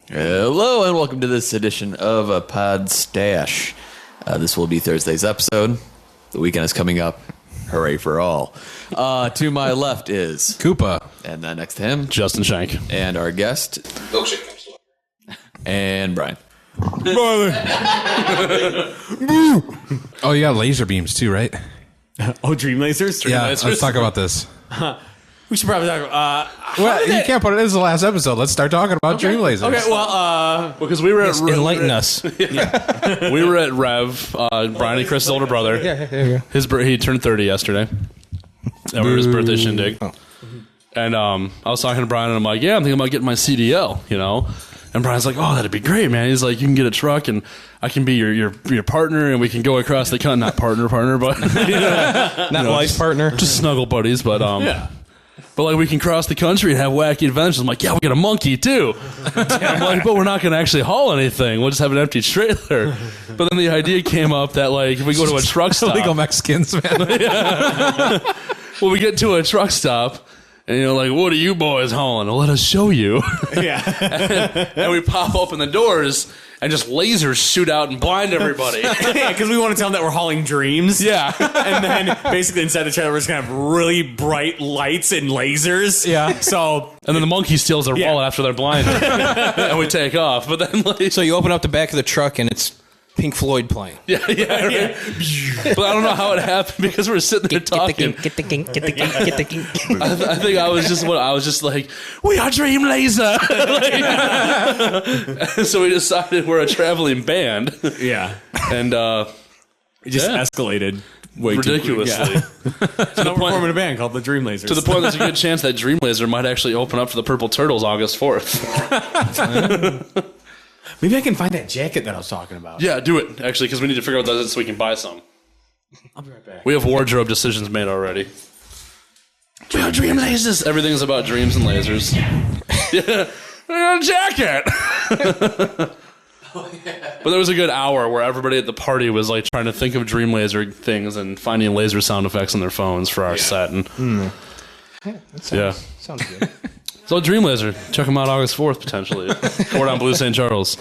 Hello and welcome to this edition of a Podstache. This will be Thursday's episode. The weekend is coming up. Hooray for all. To my left is Koopa. And then next to him, Justin Shank. And our guest, Milkshake. And Brian. Oh, you got laser beams too, right? Oh, dream lasers? Let's talk about this. We should probably talk about... Well, you can't put it as the last episode. Let's start talking about dream lasers. Okay, well, Because we were at Enlighten us. we were at Rev, Brian and Chris's older brother. Yeah. He turned 30 yesterday. And we were at his birthday shindig. And I was talking to Brian and I'm like, yeah, I'm thinking about getting my CDL, you know? And Brian's like, oh, that'd be great, man. He's like, you can get a truck and I can be your partner and we can go across the country. Not partner, but Not life partner. Just snuggle buddies, but But like we can cross the country and have wacky adventures. I'm like, yeah, we got a monkey too. I'm like, but we're not going to actually haul anything. We'll just have an empty trailer. But then the idea came up that like if we go to a truck stop, Illegal Mexicans, man. well, we get to a truck stop. And you're like, what are you boys hauling? Well, let us show you. yeah. And we pop open the doors and just lasers shoot out and blind everybody. Yeah, because we want to tell them that we're hauling dreams. Yeah. And then basically inside the trailer, we're just going to have really bright lights and lasers. Yeah. So... And then the monkey steals their wallet after they're blinded. And we take off. But then like... So you open up the back of the truck and it's Pink Floyd playing. Yeah, right? But I don't know how it happened because we were sitting there talking. Get the king. I think I was just like, we are Dream Laser. So we decided we're a traveling band. Yeah. And It just escalated way ridiculously. So now we're forming a band called the Dream Lasers. To the point there's a good chance that Dream Laser might actually open up for the Purple Turtles August 4th. Maybe I can find that jacket that I was talking about. Yeah, do it, actually, because we need to figure out that so we can buy some. I'll be right back. We have wardrobe decisions made already. We are Dream Lasers. Everything's about dreams and lasers. Yeah. We got a jacket. But there was a good hour where everybody at the party was like trying to think of Dream Laser things and finding laser sound effects on their phones for our set. And Sounds good. So Dream Laser, check them out August 4th potentially. Or down Blue St. Charles.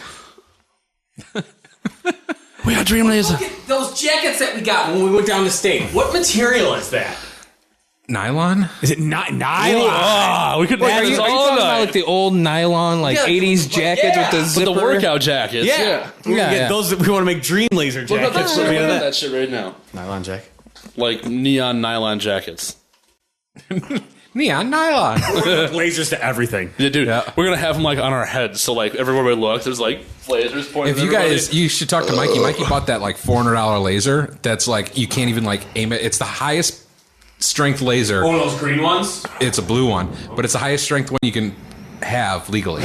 We got Dream Laser. Look at those jackets that we got when we went down to state. What material is that? Nylon? Is it not nylon? Ah, we could Are make you this talking all about night. like the old nylon, like 80s jackets with the zipper? With the workout jackets. Yeah. We Yeah, get yeah. those. We want to make Dream Laser Look at jackets. that, Made of that. that shit right now. Nylon jacket. Like neon nylon jackets. Neon nylon. Lasers to everything. Yeah, dude. Yeah. We're gonna have them like on our heads, so like everywhere we look, there's like lasers pointing. If at you everybody. guys, you should talk to Mikey. Mikey bought that like $400 laser. That's like, you can't even like aim it. It's the highest strength laser. One of those green ones? It's a blue one, but it's the highest strength one you can have legally.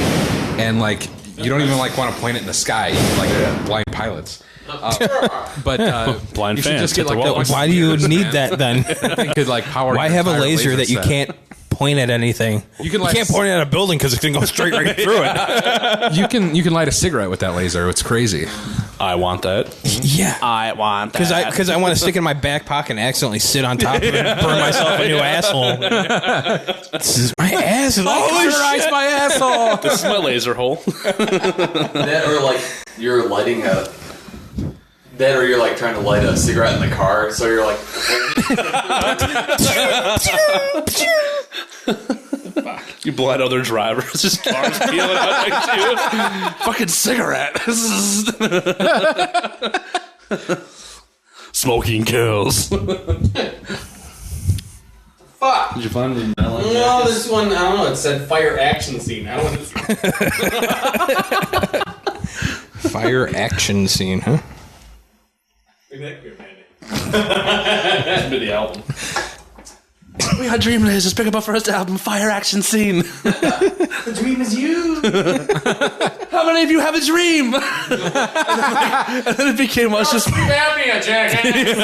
And like, you don't even like want to point it in the sky. You like blind pilots. But Blind you should fans just get hit like the that. walls. Why do you need that then? It could like power. Why your have a entire laser that you set. can't point at anything? You can can't point at a building because it can go straight right through it. You can light a cigarette with that laser. It's crazy. I want that. Yeah. I want that. Because I want to stick it in my back pocket and accidentally sit on top of it and burn myself a new asshole. This is my asshole. Cauterize my asshole. This is my laser hole. That or like you're lighting a... That or you're like trying to light a cigarette in the car, so you're like... You blind other drivers, just cars peeling out next to you. Fucking cigarette. Smoking kills. Fuck. Did you find the nylon No, jacket? this one, I don't know. It said fire action scene. I don't want to Fire action scene, huh? Mid the album. We got Dream Lasers. Pick up our first album, Fire Action Scene. The dream is you. How many of you have a dream? And then it became us just... Apnea jacket.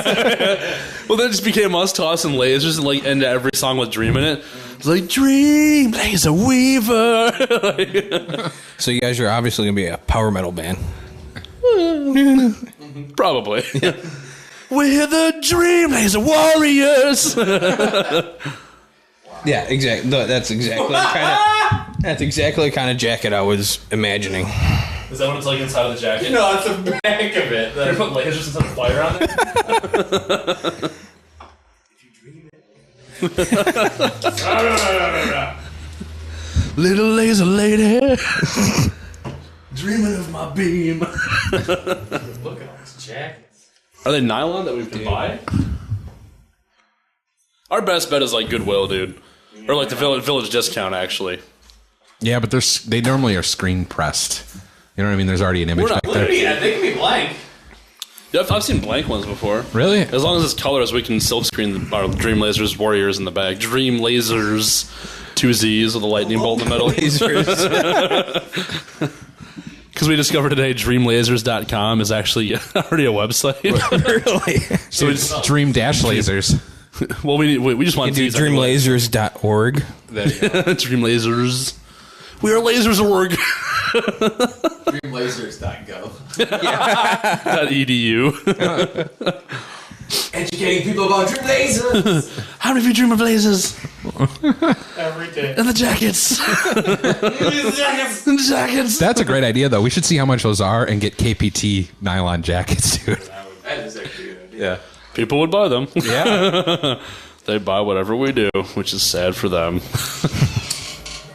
Well, then it just became us tossing lasers and like into every song with Dream in it. It's like, Dream Laser Weaver. So you guys are obviously going to be a power metal band. Probably. Yeah. We're the Dream Laser Warriors. Yeah, exactly. No, that's exactly. I'm That's exactly the kind of jacket I was imagining. Is that what it's like inside of the jacket? No, it's the back of it. They put lasers instead of fire on it? Little laser lady, dreaming of my beam. Look at all these jackets. Are they nylon that we can buy? Our best bet is like Goodwill, dude, or like the Village Discount, actually. Yeah, but they normally are screen pressed. You know what I mean? There's already an image back there. Yeah, they can be blank. Yeah, I've seen blank ones before. Really? As long as it's colors, we can silk screen our Dream Lasers Warriors in the bag. Dream Lasers, 2 Z's with a lightning bolt in the middle. Because we discovered today dreamlasers.com is actually already a website. Really? So it's Dream Dash Lasers. Well, we just want to do use everyone. dreamlasers.org. There you go. Dream Lasers. We are lasers org. Dreamlasers.gov. .edu. Educating people about dream lasers. How many of you dream of lasers? Every day. And the jackets. And the jackets. That's a great idea, though. We should see how much those are and get KPT nylon jackets, dude. That is actually a good idea. Yeah. People would buy them. Yeah. They buy whatever we do, which is sad for them.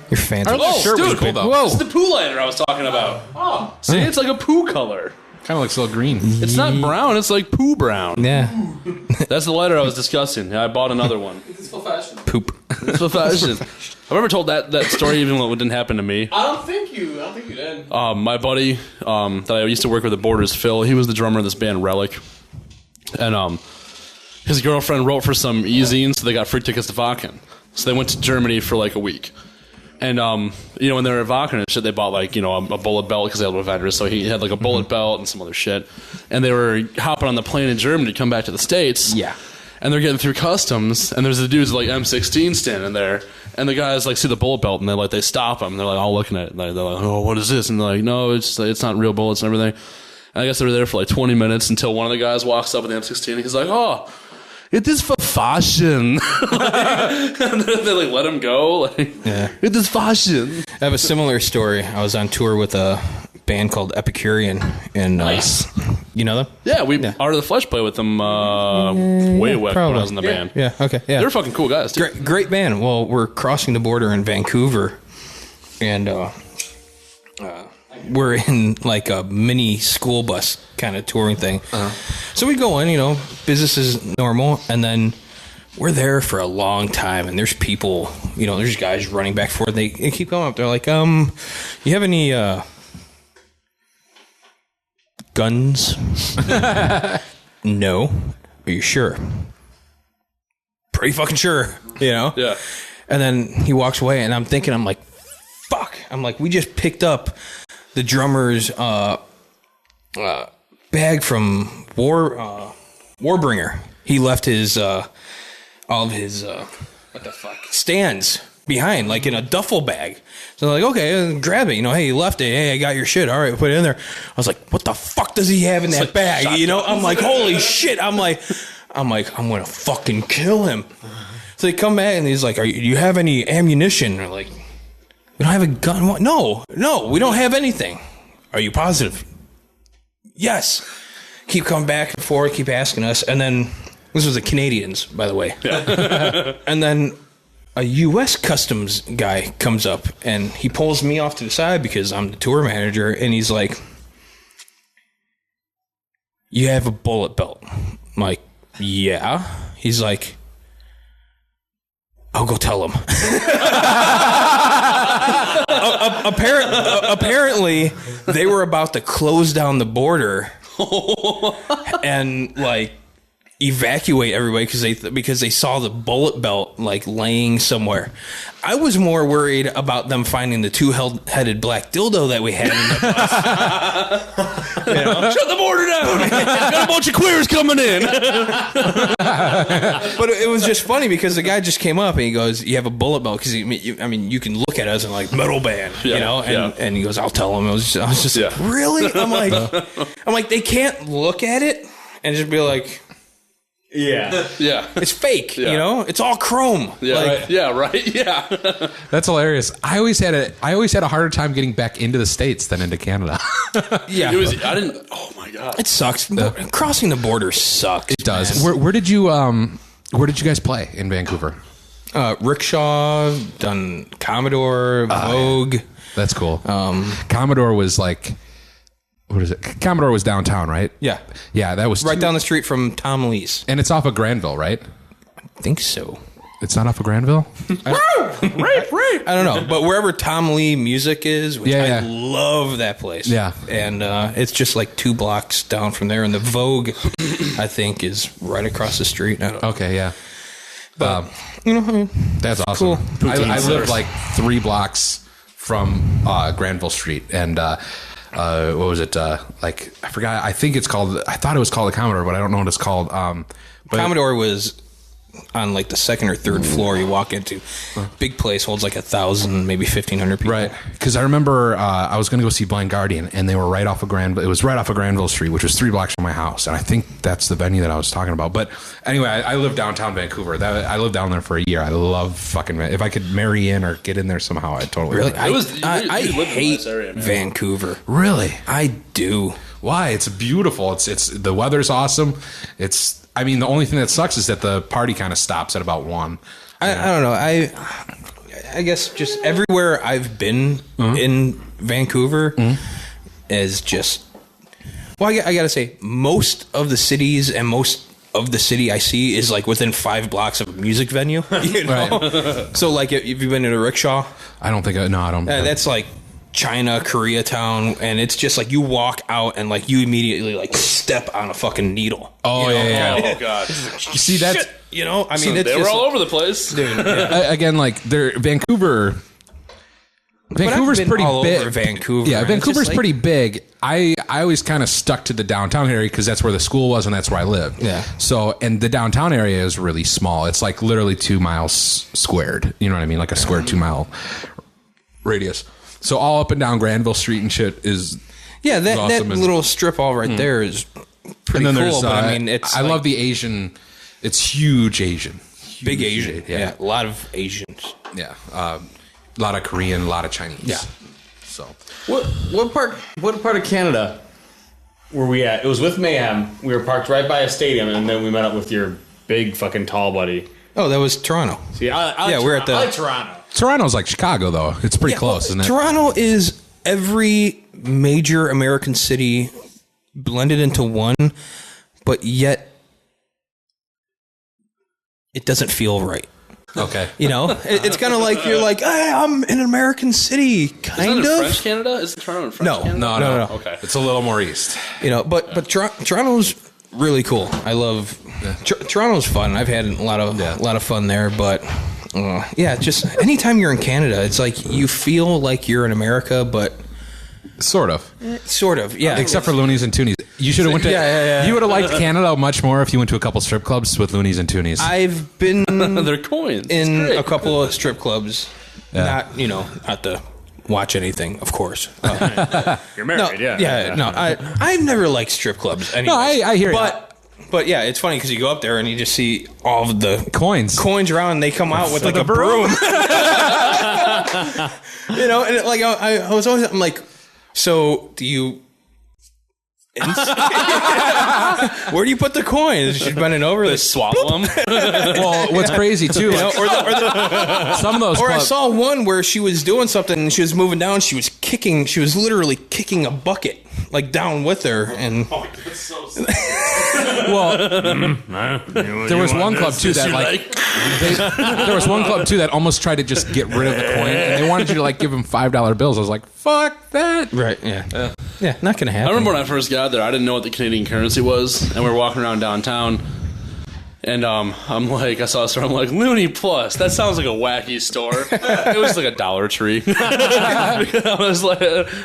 You're fantastic. Oh, shirt was dude, cool, though. Whoa. It's the poo lighter I was talking about. Oh. See, it's like a poo color. Kind of looks a little green. It's not brown, it's like poo brown. Yeah. That's the lighter I was discussing. Yeah, I bought another one. It's full fashion. Poop. It's for fashion. I've never told that story even when it didn't happen to me. I don't think you did. My buddy that I used to work with at Borders, Phil, he was the drummer of this band, Relic. And his girlfriend wrote for some e-zines, so they got free tickets to Wacken. So they went to Germany for like a week. And, when they were at Wacken and shit, they bought like, a bullet belt because they had a vendor. So he had like a bullet belt and some other shit. And they were hopping on the plane in Germany to come back to the States. Yeah. And they're getting through customs, and there's the dudes with like M16 standing there, and the guys like see the bullet belt, and they stop them. They're like all looking at it. They're like, "Oh, what is this?" And they're like, "No, it's not real bullets and everything." And I guess they were there for like 20 minutes until one of the guys walks up with the M16, and he's like, "Oh, it is for fashion." And they like let him go. Like, Yeah. it is fashion. I have a similar story. I was on tour with a band called Epicurean. And, Nice. You know them? Yeah, Art of the Flesh played with them way back when probably. I was in the band. Yeah, okay. Yeah. They're fucking cool guys, too. Great band. Well, we're crossing the border in Vancouver, and we're in like a mini school bus kind of touring thing. So we go in, business is normal, and then we're there for a long time, and there's people, there's guys running back and forth. They keep going up. They're like, you have any guns? No. Are you sure? Pretty fucking sure, Yeah. And then he walks away, and I'm like, fuck. I'm like, we just picked up the drummer's bag from Warbringer. He left his all of his stands behind, like in a duffel bag. So they're like, okay, grab it. Hey, you left it. Hey, I got your shit. All right, put it in there. I was like, what the fuck does he have in that bag? I'm like, holy shit. I'm like, I'm gonna fucking kill him. So they come back and he's like, do you have any ammunition? They're like, we don't have a gun. What? No, we don't have anything. Are you positive? Yes. Keep coming back and forth, keep asking us. And then, this was the Canadians, by the way. Yeah. And then a U.S. Customs guy comes up and he pulls me off to the side because I'm the tour manager. And he's like, you have a bullet belt. I'm like, yeah. He's like, I'll go tell him. Apparently, they were about to close down the border and like evacuate everybody because they saw the bullet belt like laying somewhere. I was more worried about them finding the two-headed black dildo that we had in the bus. Shut the border down. Got a bunch of queers coming in. But it was just funny because the guy just came up and he goes, you have a bullet belt? Because you can look at us and like metal band, and he goes, I'll tell him. I was just like, really? I'm like, they can't look at it and just be like, Yeah. Yeah. It's fake, Yeah. you know? It's all chrome. Yeah. Like, Right. Yeah. Right. Yeah. That's hilarious. I always had a harder time getting back into the States than into Canada. yeah. It was. I didn't. Oh my god. It sucks. Crossing the border sucks. It does. Where did you guys play in Vancouver? Rickshaw, done Commodore, Vogue. That's cool. Commodore was like, what is it? Commodore was downtown, right? Yeah. Yeah, that was Right down the street from Tom Lee's. and it's off of Granville, right? I think so. It's not off of Granville. I don't know. But wherever Tom Lee Music is, which Yeah. I love that place. Yeah. And it's just like 2 blocks down from there. And the Vogue, I think, is right across the street. I don't know. Okay, yeah. But, you know, I mean, That's awesome. Cool. I lived like 3 blocks from Granville Street, and what was it? Like I forgot. I think it's called. I thought it was called the Commodore, but I don't know what it's called. But Commodore was on like the 2nd or 3rd floor. You walk into big place, holds like 1,000, maybe 1,500 people. right, because I remember I was going to go see Blind Guardian, and they were right off of Granville. It was right off of Granville Street, which was 3 blocks from my house, and I think that's the venue that I was talking about. But anyway, I live downtown Vancouver. I lived down there for a year. I love fucking. If I could marry in or get in there somehow, I'd totally. Really? do it. I was- you lived in a hate nice area, man. Vancouver. Really? I do. Why? It's beautiful. It's the weather's awesome. I mean, the only thing that sucks is that the party kind of stops at about 1. I don't know. I guess just everywhere I've been in Vancouver is just. Well, I got to say, most of the cities and most of the city I see is like within 5 blocks of a music venue. You know, so like if you've been in a rickshaw, I don't think. I don't. that's like China, Koreatown, and it's just like you walk out and like you immediately like step on a fucking needle. Oh you know? yeah. Oh god. You see that's Shit, you know, I mean, it's They were just, all over the place. dude. Yeah. again like Vancouver. But I've Vancouver's been pretty all big. over Vancouver. Yeah, and it's Vancouver's just like- pretty big. I always kind of stuck to the downtown area because that's where the school was and that's where I lived. Yeah. So, and the downtown area is really small. It's like literally 2 miles squared. You know what I mean? Like a square 2 mile radius. So all up and down Granville Street and shit is Yeah, that awesome. And- little strip all right there is pretty and then cool. there's But I mean, it's I like love the Asian. It's huge Asian. big Huge Asian. Yeah, a lot of Asians. Yeah. A lot of Korean, a lot of Chinese. Yeah. So What part of Canada were we at? It was with Mayhem. We were parked right by a stadium, and then we met up with your big fucking tall buddy. Oh, that was Toronto. See, I like Yeah, we're at Toronto. the- I like Toronto. Toronto's like Chicago, though. It's pretty close, isn't it? Toronto is every major American city blended into one, but yet it doesn't feel right. Okay. You know, it's kind of like you're like, hey, I'm in an American city, kind Is that in of. French Canada? Is it Toronto in French No. Canada? No. Okay. It's a little more east. You know, but Toronto's really cool. I love Toronto's fun. I've had a lot of fun there, but yeah, just anytime you're in Canada, it's like you feel like you're in America, but Sort of. sort of, yeah. Except for loonies and toonies. You should have went to. Yeah. You would have liked Canada much more if you went to a couple strip clubs with loonies and toonies. I've been They're coins. It's in great. a couple of strip clubs, not to watch anything, of course. You're No, married, yeah. no. I've never liked strip clubs. Anyways. No, I hear you. But yeah, it's funny because you go up there and you just see all of the Coins. around, and they come out with like a broom. You know, and like I was always, I'm like, so do you? Where do you put the coins? She's bending over. They Like, swallow them. Well, what's crazy too? you know, Some of those. or I clubs, saw one where she was doing something and she was moving down. She was kicking. She was literally kicking a bucket like down with her. And well, there was one club too that like. There was one club too that almost tried to just get rid of the coin, and they wanted you to like give them $5 bills. I was like, "Fuck that!" right, yeah, not gonna happen. I remember when I first got there, I didn't know what the Canadian currency was, and we were walking around downtown, and I'm like, I saw a store, I'm like, Looney Plus, that sounds like a wacky store. It was like a Dollar Tree. I was like,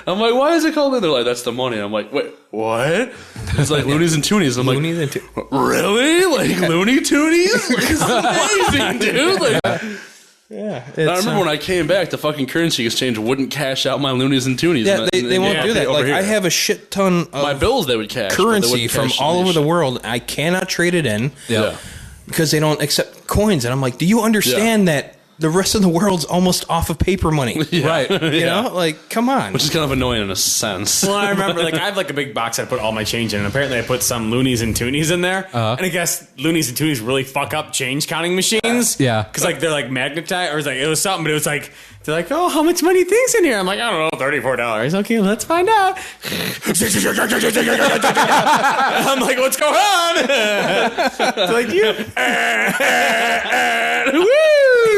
I'm like, why is it called that? They're like, that's the money. I'm like, wait, what? It's like Loonies and Toonies. I'm Loonies like, and really? Like Looney Toonies? Like, this is amazing, dude. Like, Yeah, I remember when I came back, the fucking currency exchange wouldn't cash out my loonies and toonies. Yeah, they won't do that. Like, I have a shit ton of my bills they would cash currency from all over the world. I cannot trade it in because they don't accept coins. And I'm like, do you understand that the rest of the world's almost off of paper money? Right. You know, like, come on. Which is kind of annoying in a sense. Well, I remember, like, I have like a big box I put all my change in, and apparently I put some loonies and toonies in there. And I guess loonies and toonies really fuck up change counting machines. Yeah. Because, like, they're like magnetized, or it was something, but it was like, they're like, oh, how much money do you think's in here? I'm like, I don't know, $34. Okay, let's find out. I'm like, what's going on? They're like,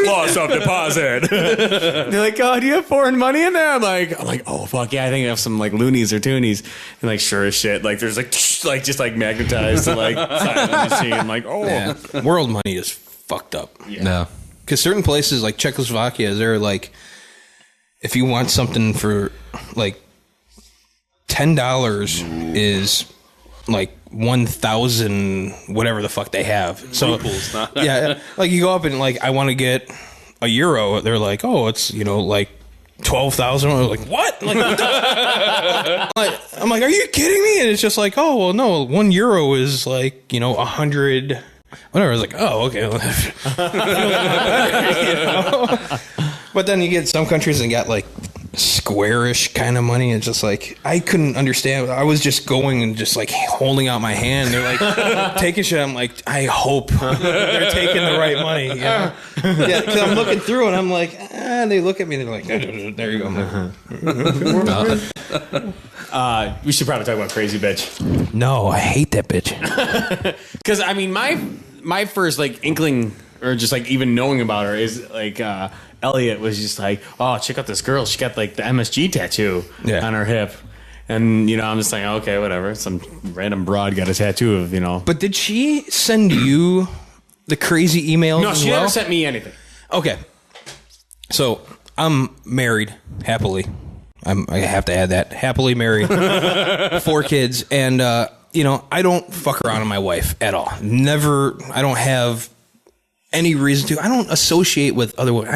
loss of deposit. They're like, oh, do you have foreign money in there? I'm like, oh fuck yeah, I think I have some like loonies or toonies. And like, sure as shit, like there's like just like magnetized to like side of the machine. I'm like, oh, Yeah. World money is fucked up. yeah. No. Because certain places like Czechoslovakia, they're like, if you want something for like $10 is like 1,000 whatever the fuck they have. So Rubles, not- yeah, like you go up and like I want to get a euro. They're like, oh, it's like 12,000. I'm like, what? Like, what I'm like, are you kidding me? And it's just like, oh well, no, €1 is like 100. Whatever. I was like, oh, okay. But then you get some countries and got like squarish kind of money. It's just like, I couldn't understand. I was just going and just like holding out my hand. They're like taking shit. I'm like, I hope they're taking the right money. Yeah, because I'm looking through and I'm like, they look at me and they're like, there you go. We should probably talk about Crazy Bitch. No, I hate that bitch. Because I mean, my first like inkling or just like even knowing about her is like Elliot was just like, oh, check out this girl. She got like the MSG tattoo on her hip. And, I'm just like, okay, whatever. Some random broad got a tattoo of, But did she send you the crazy emails? No, as she well? never sent me anything. Okay. So I'm married happily. I have to add that. Happily married. 4 kids. And, I don't fuck around with my wife at all. Never. I don't have any reason to. I don't associate with other women.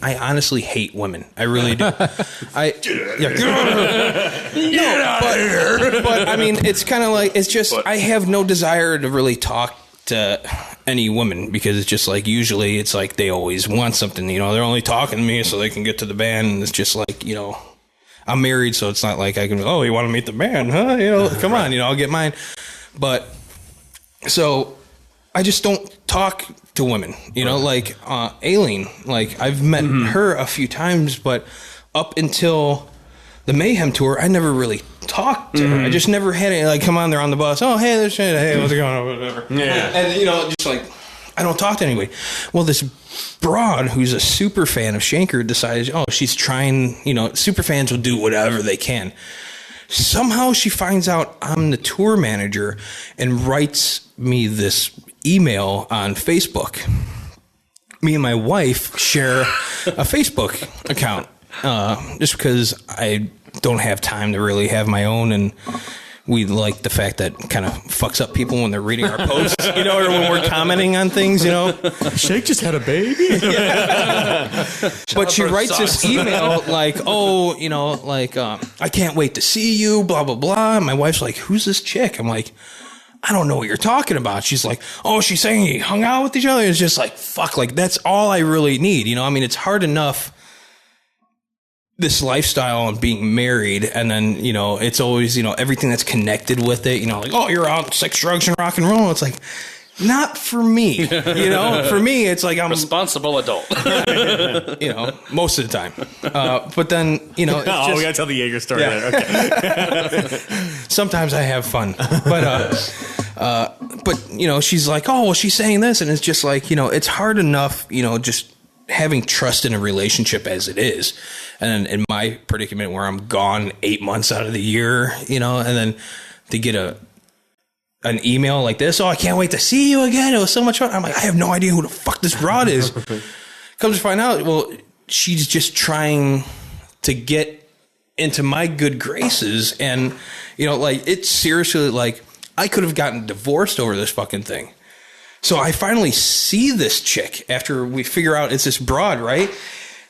I honestly hate women. I really do. Get out of here. But I mean, it's kind of like, it's just, I have no desire to really talk to any woman because it's just like, usually it's like they always want something, they're only talking to me so they can get to the band. And it's just like, I'm married, so it's not like I can, oh, you want to meet the man, huh? Come on, I'll get mine. But so I just don't talk to women, like Aileen, like I've met her a few times, but up until the Mayhem tour, I never really talked to her. I just never had it. Like, come on, they're on the bus. Oh, hey, there's shit. Hey, what's going on? Whatever. Yeah. And, just like, I don't talk to anybody. Well, this broad who's a super fan of Shanker decides, oh, she's trying, super fans will do whatever they can. Somehow she finds out I'm the tour manager and writes me this email on Facebook. Me and my wife share a Facebook account just because I don't have time to really have my own, and we like the fact that kind of fucks up people when they're reading our posts, or when we're commenting on things, Shake just had a baby. But she writes this email like, oh, I can't wait to see you, blah, blah, blah. And my wife's like, who's this chick? I'm like, I don't know what you're talking about. She's like, oh, she's saying you hung out with each other. It's just like, fuck, like that's all I really need. It's hard enough, this lifestyle and being married, and then it's always everything that's connected with it, like, oh, you're out sex, drugs, and rock and roll. It's like, not for me. For me it's like I'm responsible adult. most of the time, but then it's We just, gotta tell the Jaeger story there. Okay. sometimes I have fun, but she's like, oh well, she's saying this, and it's just like, it's hard enough, just having trust in a relationship as it is. And then in my predicament where I'm gone 8 months out of the year, and then to get an email like this, oh, I can't wait to see you again. It was so much fun. I'm like, I have no idea who the fuck this broad is. Comes to find out, well, she's just trying to get into my good graces. And, like, it's seriously like, I could have gotten divorced over this fucking thing. So I finally see this chick after we figure out it's this broad, right?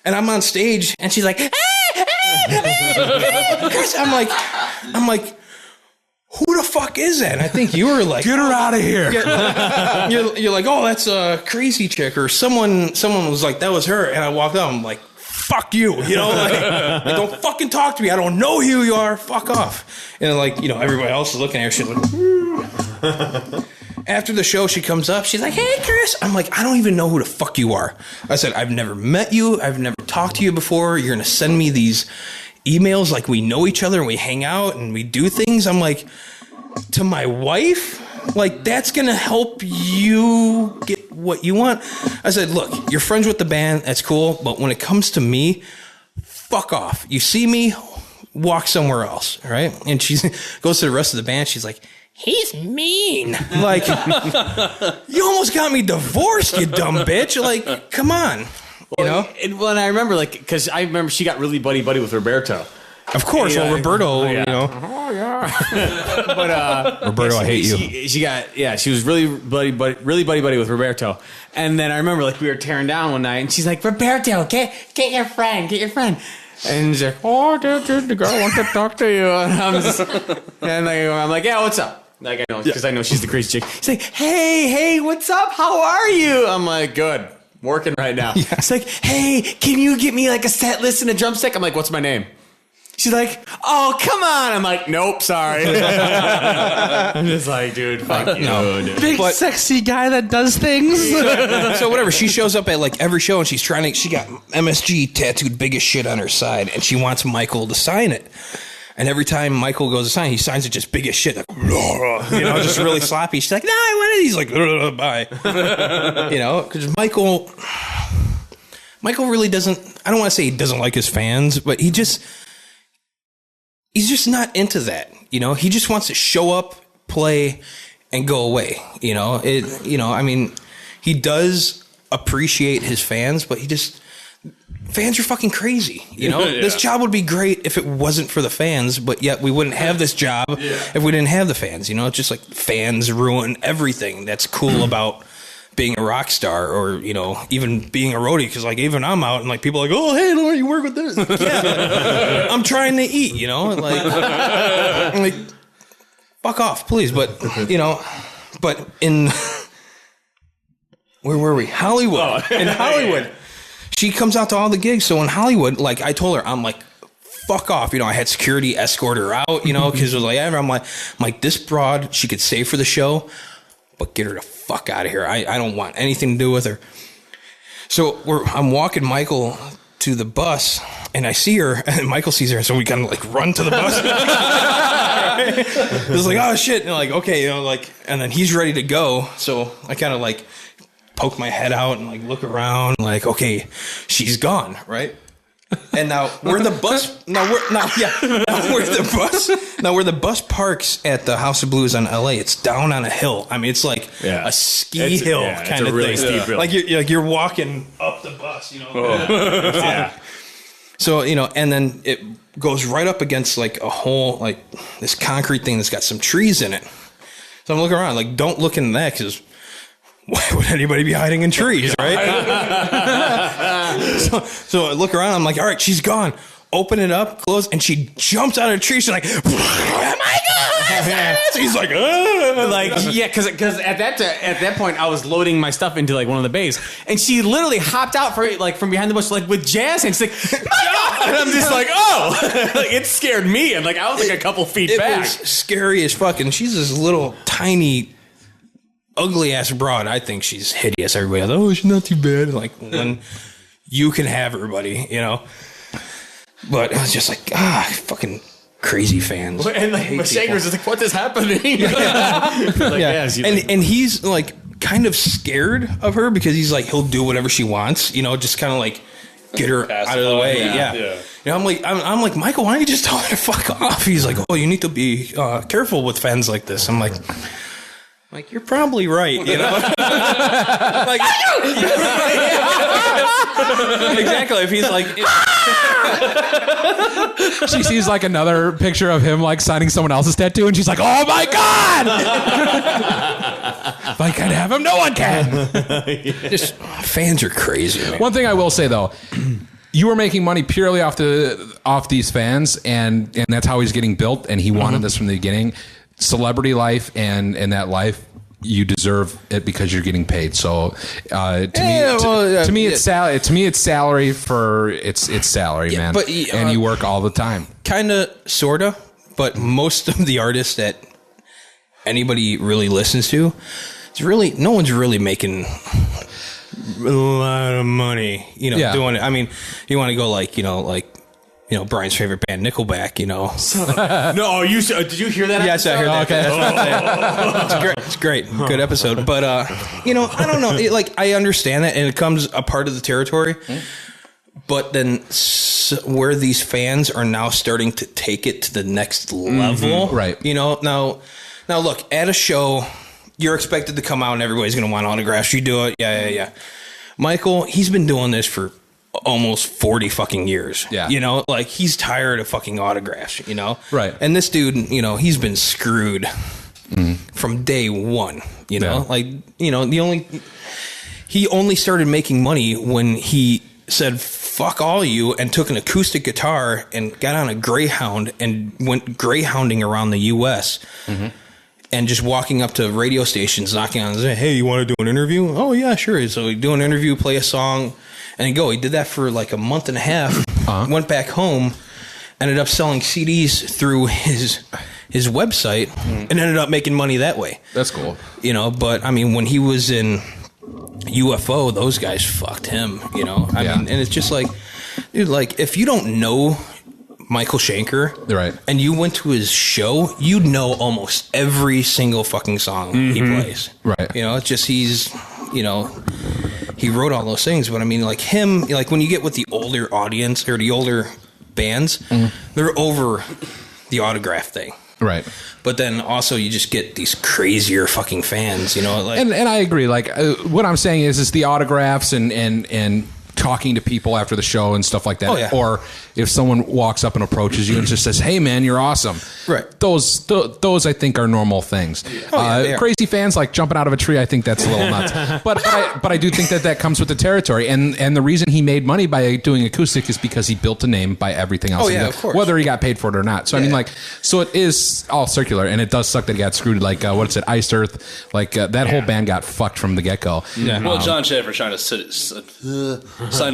And I'm on stage, and she's like, Chris, I'm like, who the fuck is that? And I think you were like, Get her out of here. you're like, oh, that's a crazy chick, or someone was like, that was her. And I walked up, I'm like, fuck you, like, don't fucking talk to me. I don't know who you are. Fuck off. And like, everybody else is looking at her. She's like, after the show, she comes up. She's like, hey, Chris. I'm like, I don't even know who the fuck you are. I said, I've never met you. I've never talked to you before. You're going to send me these emails like we know each other and we hang out and we do things. I'm like, to my wife? Like, that's going to help you get what you want? I said, look, you're friends with the band. That's cool. But when it comes to me, fuck off. You see me, walk somewhere else. All right? And she goes to the rest of the band. She's like, he's mean. Like, you almost got me divorced, you dumb bitch. Like, come on. And I remember, like, because I remember she got really buddy with Roberto. Of course, well, Roberto, Oh, yeah. But Roberto, I hate you. She was really buddy with Roberto. And then I remember, like, we were tearing down one night, and she's like, Roberto, get your friend. And she's like, oh, dude, the girl wants to talk to you. And I'm like, yeah, what's up? Like, I know, because I know she's the crazy chick. She's like, hey, what's up? How are you? I'm like, good. Working right now. Yeah. It's like, hey, can you get me like a set list and a drumstick? I'm like, what's my name? She's like, oh, come on. I'm like, nope, sorry. I'm just like, dude, fuck you. No. Dude. Big sexy guy that does things. So whatever, she shows up at like every show and she got MSG tattooed big as shit on her side and she wants Michael to sign it. And every time Michael goes to sign, he signs it just big as shit. Like, just really sloppy. She's like, no, I want it. He's like, bye. Because Michael really doesn't, I don't want to say he doesn't like his fans, but he's just not into that. He just wants to show up, play, and go away. He does appreciate his fans, but fans are fucking crazy. Yeah. This job would be great if it wasn't for the fans, but yet we wouldn't have this job if we didn't have the fans. It's just like fans ruin everything that's cool about being a rock star or, even being a roadie. Because, like, even I'm out and, like, people are like, oh, hey, Lauren, you work with this. Yeah, I'm trying to eat, like, fuck off, please. But, but in, where were we? Hollywood. In Hollywood. She comes out to all the gigs. So in Hollywood, like, I told her, I'm like, fuck off. I had security escort her out, because it was like, I'm like, this broad, she could stay for the show, but get her the fuck out of here. I don't want anything to do with her. So I'm walking Michael to the bus, and I see her, and Michael sees her, and so we kind of like run to the bus. It was like, oh shit, and like, okay, and then he's ready to go. So I kind of like poke my head out and like look around, like, okay, she's gone, right? And now where the bus parks at the House of Blues on LA, it's down on a hill. I mean, it's like a ski hill kind of really thing. Steep hill. Like you're walking up the bus, Yeah. So, and then it goes right up against like a whole, like this concrete thing that's got some trees in it. So I'm looking around, like, don't look in that, because why would anybody be hiding in trees, right? So I look around. I'm like, all right, she's gone. Open it up, close, and she jumps out of the tree. She's like, oh my God. He's like, because at that point I was loading my stuff into like one of the bays, and she literally hopped out from behind the bush, like with jazz hands. She's like, and I'm just like, oh, like, it scared me, and like I was like a couple feet back. It was scary as fuck, and she's this little tiny, ugly ass broad. I think she's hideous. Everybody else, oh, she's not too bad. Like, when you can have her, buddy, But I was just like, fucking crazy fans. And like my shakers is like, what is happening? And he's like kind of scared of her, because he's like, he'll do whatever she wants, just kind of like get her out of the way. Yeah. I'm like, Michael, why don't you just tell her to fuck off? He's like, oh, you need to be careful with fans like this. I'm like, you're probably right, like, exactly. If he's like, She sees like another picture of him like signing someone else's tattoo, and she's like, "Oh my god! If I can't have him, no one can." Just fans are crazy, man. One thing I will say though, you were making money purely off these fans, and that's how he's getting built. And he wanted this from the beginning. Celebrity life and that life, you deserve it because you're getting paid. So to me, it's salary. To me, it's salary for it's salary, man. But and you work all the time. Kind of, sorta. But most of the artists that anybody really listens to, it's really no one's really making a lot of money, doing it. I mean, you want to go like Brian's favorite band, Nickelback, No, did you hear that? Yes, I heard that. Okay. It's great. Good episode. But, I don't know. I understand that, and it comes a part of the territory. But then where these fans are now starting to take it to the next level. Right. Now look, at a show, you're expected to come out and everybody's going to want autographs. You do it. Yeah. Michael, he's been doing this for almost 40 fucking years. Yeah. He's tired of fucking autographs, Right. And this dude, he's been screwed from day one, he only started making money when he said, fuck all of you, and took an acoustic guitar and got on a Greyhound and went greyhounding around the U.S. And just walking up to radio stations, knocking on and saying, hey, you want to do an interview? Oh, yeah, sure. So we do an interview, play a song, and he go. He did that for like a month and a half, went back home, ended up selling CDs through his website, and ended up making money that way. That's cool. But I mean, when he was in UFO, those guys fucked him, I mean, and it's just like, dude, if you don't know Michael Schenker, right, and you went to his show, you'd know almost every single fucking song he plays. Right. It's just he wrote all those things. But I mean, like him, when you get with the older audience or the older bands, they're over the autograph thing. Right. But then also you just get these crazier fucking fans, and I agree. What I'm saying is the autographs and talking to people after the show and stuff like that. Oh, yeah. Or if someone walks up and approaches you and just says, hey man, you're awesome. Right. Those I think are normal things. Crazy fans like jumping out of a tree, I think that's a little nuts. but I do think that comes with the territory. And the reason he made money by doing acoustic is because he built a name by everything else. Oh, yeah, of course. Whether he got paid for it or not. So I mean, so it is all circular, and it does suck that he got screwed. What is it, Iced Earth? That whole band got fucked from the get-go. Yeah. Well, John Schaefer signed a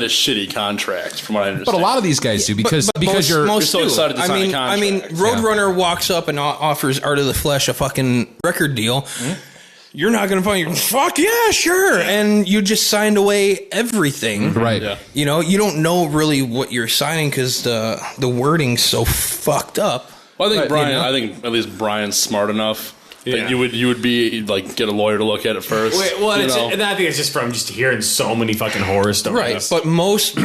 shitty contract, from what I understand. But a lot of these guys do because you're so excited to sign a contract. I mean, Roadrunner walks up and offers Art of the Flesh a fucking record deal. You're not going to find your fuck yeah, sure, and you just signed away everything, right? Yeah. You don't know really what you're signing because the wording's so fucking up. Well, I think Brian. I think at least Brian's smart enough. That you would be get a lawyer to look at it first. And I think it's just from just hearing so many fucking horror stories. Right, but most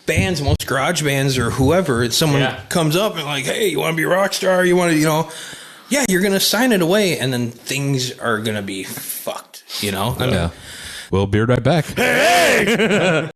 bands, most garage bands or whoever, someone comes up and like, hey, you want to be a rock star? You want to, yeah, you're gonna sign it away, and then things are gonna be fucked. I mean, We'll be right back. Hey!